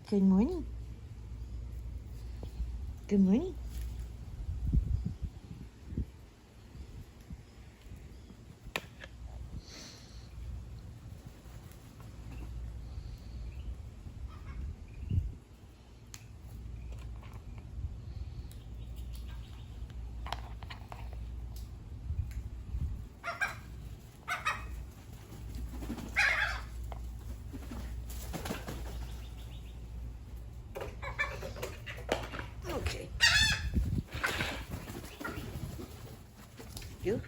Good morning. Good morning. Okay. You?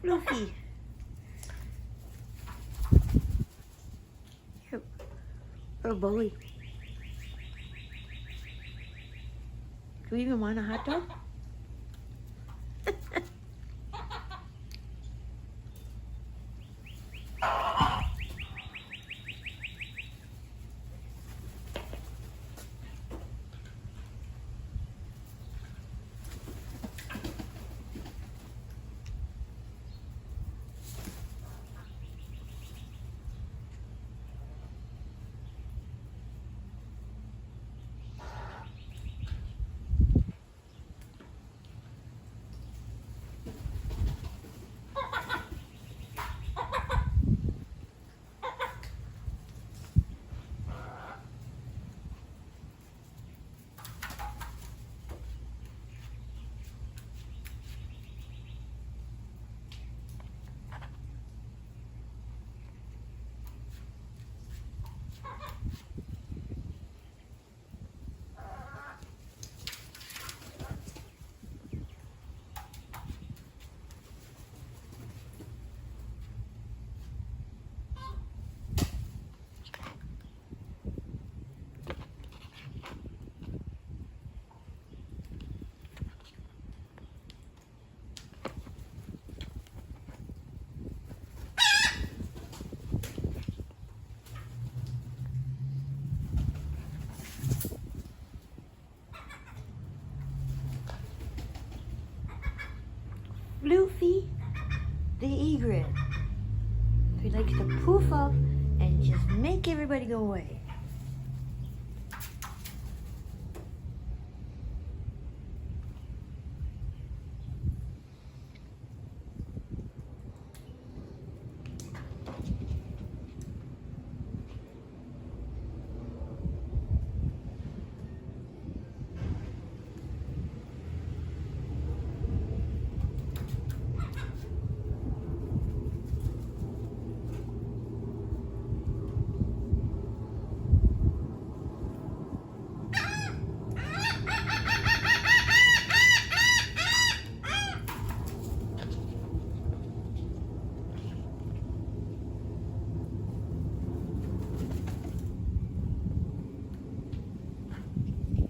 Luffy. You're a bully. Do we even want a hot dog? Luffy, the egret, who likes to poof up and just make everybody go away.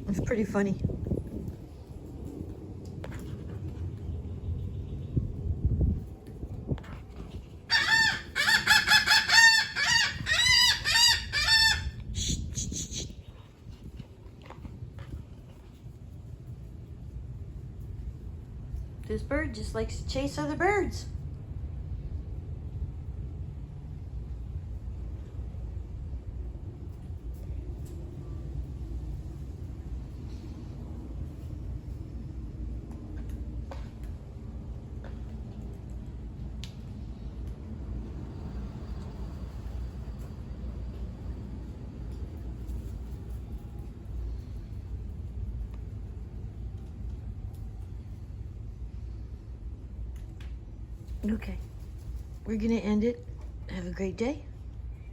It's pretty funny. Shh, shh, shh, shh. This bird just likes to chase other birds. Okay, we're gonna end it. Have a great day.